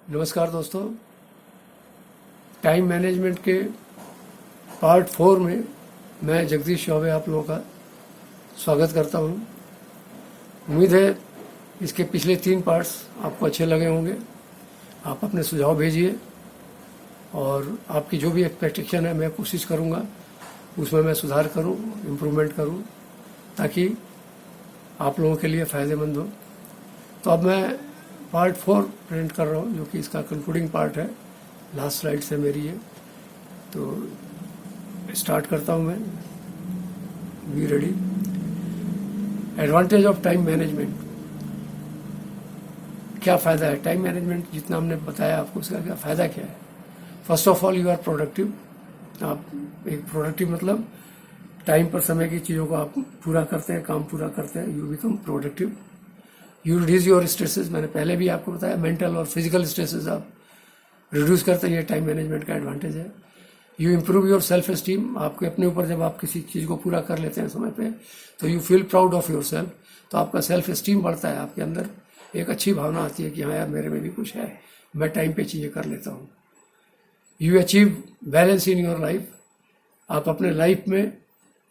नमस्कार दोस्तों, time management के पार्ट 4 में मैं जगदीश चौबे आप लोगों का स्वागत करता हूं। उम्मीद है इसके पिछले 3 पार्ट्स आपको अच्छे लगे होंगे। आप अपने सुझाव भेजिए और आपकी जो भी एक्सपेक्टेशन है मैं कोशिश करूंगा उसमें मैं सुधार करूं, इम्प्रूवमेंट करूं, ताकि आप लोगों के लिए फ़ायदेमंद हो। तो अब मैं पार्ट 4 प्रेजेंट कर रहा हूँ, जो कि इसका कंक्लूडिंग पार्ट है। लास्ट स्लाइड से मेरी ये तो स्टार्ट करता हूँ मैं। Be ready. Advantage of time management. क्या फ़ायदा है टाइम मैनेजमेंट? जितना हमने बताया आपको, उसका क्या फ़ायदा क्या है? First of all, you are productive. आप एक प्रोडक्टिव मतलब टाइम पर समय की चीज़ों को आप पूरा करते हैं, काम पूरा करते हैं। You become productive. You reduce your stresses. मैंने पहले भी आपको बताया, मेंटल और फिजिकल स्ट्रेसेस आप रिड्यूस करते हैं। ये टाइम मैनेजमेंट का एडवांटेज है। You improve your self esteem. आपके अपने ऊपर जब आप किसी चीज़ को पूरा कर लेते हैं समय पे, तो you feel proud of your self. तो आपका सेल्फ एस्टीम बढ़ता है, आपके अंदर एक अच्छी भावना आती है कि हाँ यार, मेरे में भी कुछ है, मैं टाइम पे चीज़ें कर लेता हूँ। You achieve balance in your life. आप अपने लाइफ में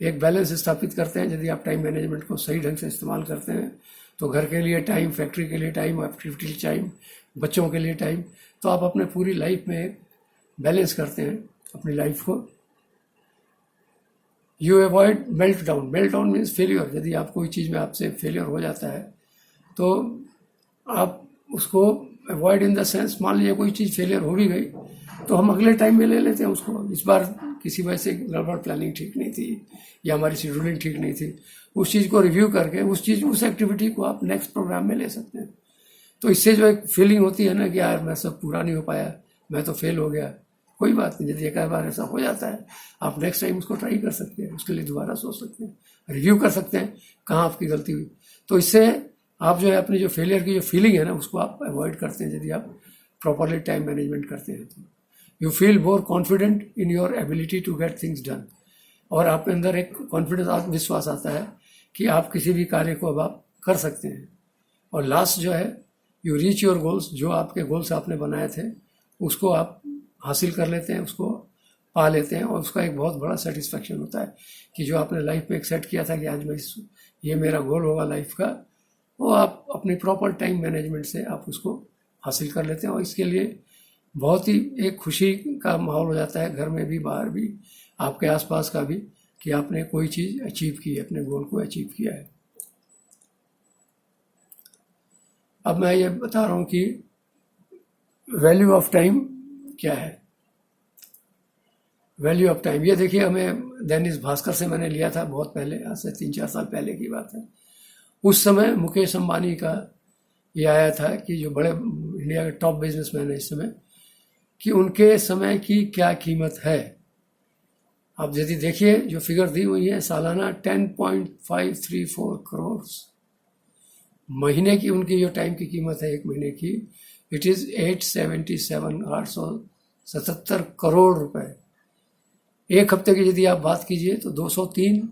एक बैलेंस स्थापित करते हैं यदि आप टाइम मैनेजमेंट को सही ढंग से इस्तेमाल करते हैं। तो घर के लिए टाइम, फैक्ट्री के लिए टाइम, एक्टिविटी टाइम, बच्चों के लिए टाइम, तो आप अपने पूरी लाइफ में एक बैलेंस करते हैं अपनी लाइफ को। You avoid melt down. Melt down means failure. यदि आप कोई चीज़ में आपसे फेलियर हो जाता है तो आप उसको अवॉइड इन द सेंस, मान लीजिए कोई चीज़ फेलियर हो भी गई तो हम अगले टाइम में ले लेते हैं उसको। इस बार किसी वजह से गड़बड़, प्लानिंग ठीक नहीं थी या हमारी शेड्यूलिंग ठीक नहीं थी, उस चीज़ को रिव्यू करके उस एक्टिविटी को आप नेक्स्ट प्रोग्राम में ले सकते हैं। तो इससे जो एक फीलिंग होती है ना कि यार मैं सब पूरा नहीं हो पाया, मैं तो फेल हो गया, कोई बात नहीं। यदि एक बार ऐसा हो जाता है, आप नेक्स्ट टाइम उसको ट्राई कर सकते हैं, उसके लिए दोबारा सोच सकते हैं, रिव्यू कर सकते हैं कहाँ आपकी गलती हुई। तो इससे आप जो है अपनी जो फेलियर की जो फीलिंग है ना, उसको आप अवॉइड करते हैं यदि आप प्रॉपरली टाइम मैनेजमेंट करते हैं। तो you feel more confident in your ability to get things done. और आपके अंदर एक कॉन्फिडेंस, आत्मविश्वास आता है कि आप किसी भी कार्य को अब आप कर सकते हैं। और लास्ट जो है, यू रीच योर गोल्स। जो आपके गोल्स आपने बनाए थे उसको आप हासिल कर लेते हैं, उसको पा लेते हैं, और उसका एक बहुत बड़ा सेटिस्फैक्शन होता है कि जो आपने लाइफ में एक सेट किया था कि आज मैं ये मेरा गोल होगा लाइफ का, वो आप अपनी प्रॉपर टाइम मैनेजमेंट से आप उसको हासिल कर लेते हैं। और इसके लिए बहुत ही एक खुशी का माहौल हो जाता है, घर में भी, बाहर भी, आपके आसपास का भी, कि आपने कोई चीज़ अचीव की है, अपने गोल को अचीव किया है। अब मैं ये बता रहा हूँ कि वैल्यू ऑफ टाइम क्या है। वैल्यू ऑफ टाइम, ये देखिए, हमें दैनिक भास्कर से मैंने लिया था बहुत पहले, आज से 3-4 साल पहले की बात है। उस समय मुकेश अंबानी का ये आया था कि जो बड़े इंडिया के टॉप बिजनेसमैन है इस समय, कि उनके समय की क्या कीमत है। आप यदि देखिए, जो फिगर दी हुई है सालाना 10.534 करोड़। महीने की उनकी जो टाइम की कीमत है, एक महीने की, इट इज़ 877 करोड़ रुपए। एक हफ्ते की यदि आप बात कीजिए तो 203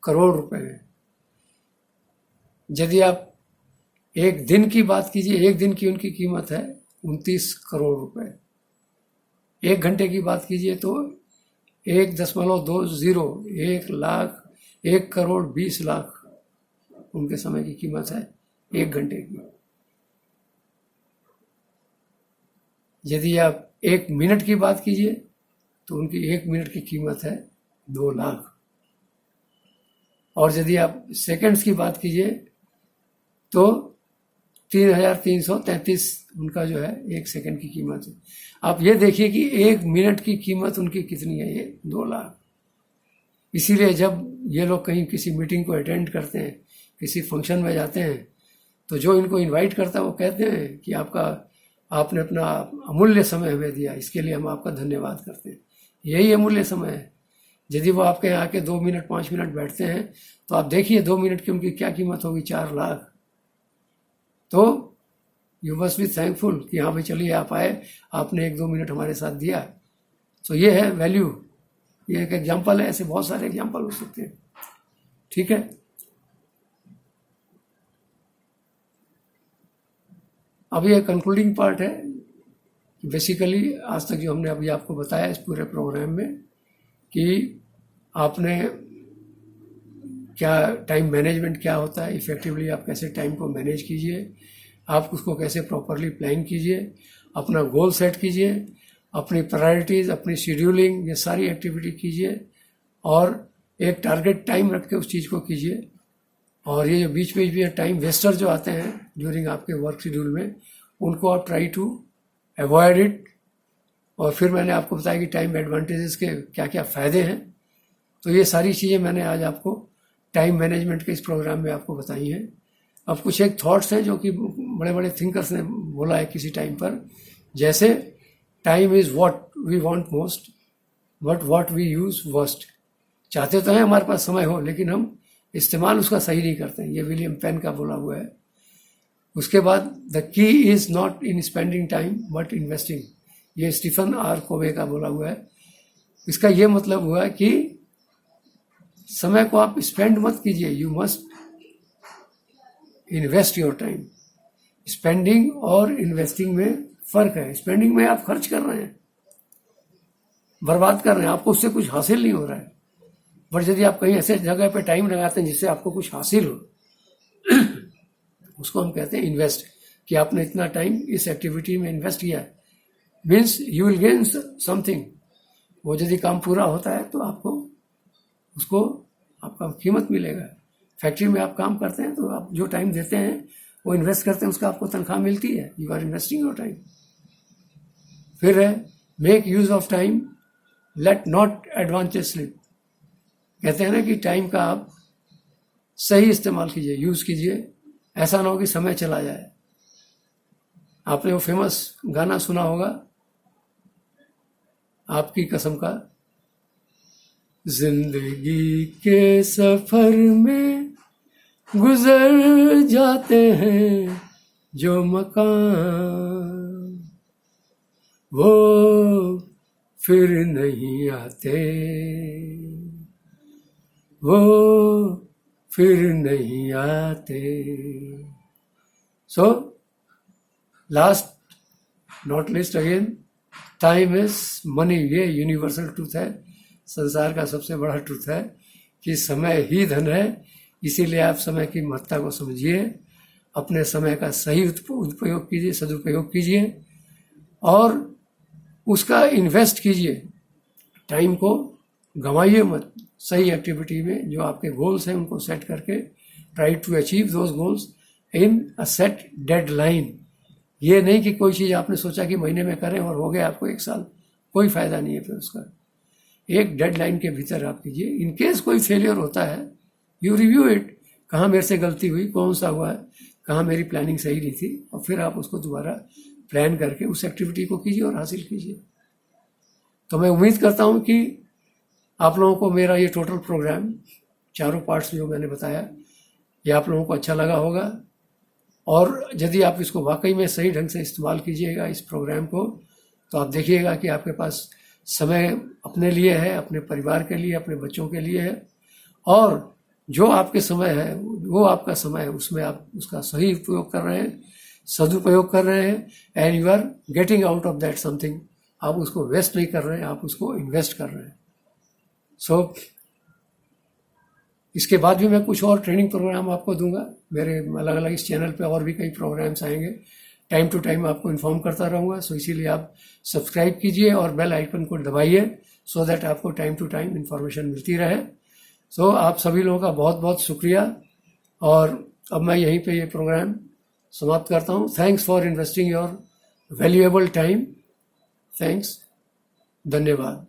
करोड़ रुपए है। यदि आप एक दिन की बात कीजिए, एक दिन की उनकी कीमत है 29 करोड़ रुपए। एक घंटे की बात कीजिए तो 1.20, 1,01,20,00,000 उनके समय की कीमत है एक घंटे की। यदि आप एक मिनट की बात कीजिए तो उनकी एक मिनट की कीमत है 2 लाख। और यदि आप सेकंड्स की बात कीजिए तो 3,333 उनका जो है एक सेकंड की कीमत है। आप ये देखिए कि एक मिनट की कीमत उनकी कितनी है, ये 2 लाख। इसीलिए जब ये लोग कहीं किसी मीटिंग को अटेंड करते हैं, किसी फंक्शन में जाते हैं, तो जो इनको इनवाइट करता है वो कहते हैं कि आपने अपना अमूल्य समय हमें दिया, इसके लिए हम आपका धन्यवाद करते हैं। यही अमूल्य समय है। यदि वो आपके यहाँ आके 2 मिनट 5 मिनट बैठते हैं तो आप देखिए 2 मिनट की उनकी क्या कीमत होगी, 4 लाख। तो यू मस्ट बी थैंकफुल कि हाँ भाई चलिए आप आए, आपने 1-2 मिनट हमारे साथ दिया। तो ये है वैल्यू। ये एक एग्जाम्पल है, ऐसे बहुत सारे एग्जाम्पल हो सकते हैं। ठीक है, अब ये कंक्लूडिंग पार्ट है। बेसिकली आज तक जो हमने अभी आपको बताया इस पूरे प्रोग्राम में कि आपने क्या टाइम मैनेजमेंट क्या होता है, इफ़ेक्टिवली आप कैसे टाइम को मैनेज कीजिए, आप उसको कैसे प्रॉपरली प्लान कीजिए, अपना गोल सेट कीजिए, अपनी प्रायोरिटीज़, अपनी शेड्यूलिंग, ये सारी एक्टिविटी कीजिए और एक टारगेट टाइम रख के उस चीज़ को कीजिए। और ये जो बीच में टाइम वेस्टर जो आते हैं ड्यूरिंग आपके वर्क शेड्यूल में, उनको आप ट्राई टू अवॉइड इट। और फिर मैंने आपको बताया कि टाइम एडवांटेजेस के क्या क्या फ़ायदे हैं। तो ये सारी चीज़ें मैंने आज आपको टाइम मैनेजमेंट के इस प्रोग्राम में आपको बताई हैं। अब कुछ एक थॉट्स हैं जो कि बड़े बड़े थिंकर्स ने बोला है किसी टाइम पर, जैसे time is what we want most but what we use worst. चाहते तो हैं हमारे पास समय हो, लेकिन हम इस्तेमाल उसका सही नहीं करते हैं। ये विलियम पेन का बोला हुआ है। उसके बाद the key is not in spending time but investing, ये स्टीफन आर कोवे का बोला हुआ है। इसका ये मतलब हुआ कि समय को आप स्पेंड मत कीजिए, you must invest your time. Spending और इन्वेस्टिंग में फ़र्क है। स्पेंडिंग में आप खर्च कर रहे हैं, बर्बाद कर रहे हैं, आपको उससे कुछ हासिल नहीं हो रहा है। बट यदि आप कहीं ऐसे जगह पे टाइम लगाते हैं जिससे आपको कुछ हासिल हो, उसको हम कहते हैं इन्वेस्ट, कि आपने इतना टाइम इस एक्टिविटी में इन्वेस्ट किया है, means you will gain something. वो यदि काम पूरा होता है तो आपको उसको आपका कीमत मिलेगा। फैक्ट्री में आप काम करते हैं तो आप जो टाइम देते हैं वो इन्वेस्ट करते हैं, उसका आपको तनख्वाह मिलती है। You are investing your time. फिर है make use of time, let not advantage slip. कहते हैं ना कि टाइम का आप सही इस्तेमाल कीजिए, यूज कीजिए, ऐसा ना हो कि समय चला जाए। आपने वो फेमस गाना सुना होगा, आपकी कसम का, जिंदगी के सफर में गुजर जाते हैं जो मकान, वो फिर नहीं आते, वो फिर नहीं आते। So last not list again, time is money. ये यूनिवर्सल ट्रूथ है, संसार का सबसे बड़ा ट्रूथ है कि समय ही धन है। इसीलिए आप समय की महत्ता को समझिए, अपने समय का सही उपयोग कीजिए, सदुपयोग कीजिए और उसका इन्वेस्ट कीजिए। टाइम को गंवाइए मत। सही एक्टिविटी में जो आपके गोल्स हैं उनको सेट करके try to achieve those goals in a set deadline. ये नहीं कि कोई चीज़ आपने सोचा कि महीने में करें और हो गया आपको 1 साल, कोई फ़ायदा नहीं है फिर उसका। एक डेडलाइन के भीतर आप कीजिए। इन केस कोई फेलियर होता है, यू रिव्यू इट, कहाँ मेरे से गलती हुई, कौन सा हुआ है, कहाँ मेरी प्लानिंग सही नहीं थी, और फिर आप उसको दोबारा प्लान करके उस एक्टिविटी को कीजिए और हासिल कीजिए। तो मैं उम्मीद करता हूँ कि आप लोगों को मेरा ये टोटल प्रोग्राम, चारों पार्ट्स जो मैंने बताया, ये आप लोगों को अच्छा लगा होगा। और यदि आप इसको वाकई में सही ढंग से इस्तेमाल कीजिएगा इस प्रोग्राम को, तो आप देखिएगा कि आपके पास समय अपने लिए है, अपने परिवार के लिए, अपने बच्चों के लिए है, और जो आपके समय है वो आपका समय है, उसमें आप उसका सही उपयोग कर रहे हैं, सदुपयोग कर रहे हैं, and you are getting out of that something. आप उसको वेस्ट नहीं कर रहे हैं, आप उसको इन्वेस्ट कर रहे हैं। सो इसके बाद भी मैं कुछ और ट्रेनिंग प्रोग्राम आपको दूंगा। मेरे अलग अलग इस चैनल पे और भी कई प्रोग्राम्स आएंगे, टाइम टू टाइम आपको इन्फॉर्म करता रहूँगा। सो इसीलिए आप सब्सक्राइब कीजिए और बेल आइकन को दबाइए, सो दैट आपको टाइम टू टाइम इन्फॉर्मेशन मिलती रहे। सो आप सभी लोगों का बहुत बहुत शुक्रिया, और अब मैं यहीं पे ये प्रोग्राम समाप्त करता हूँ। Thanks for investing your valuable time. Thanks, धन्यवाद।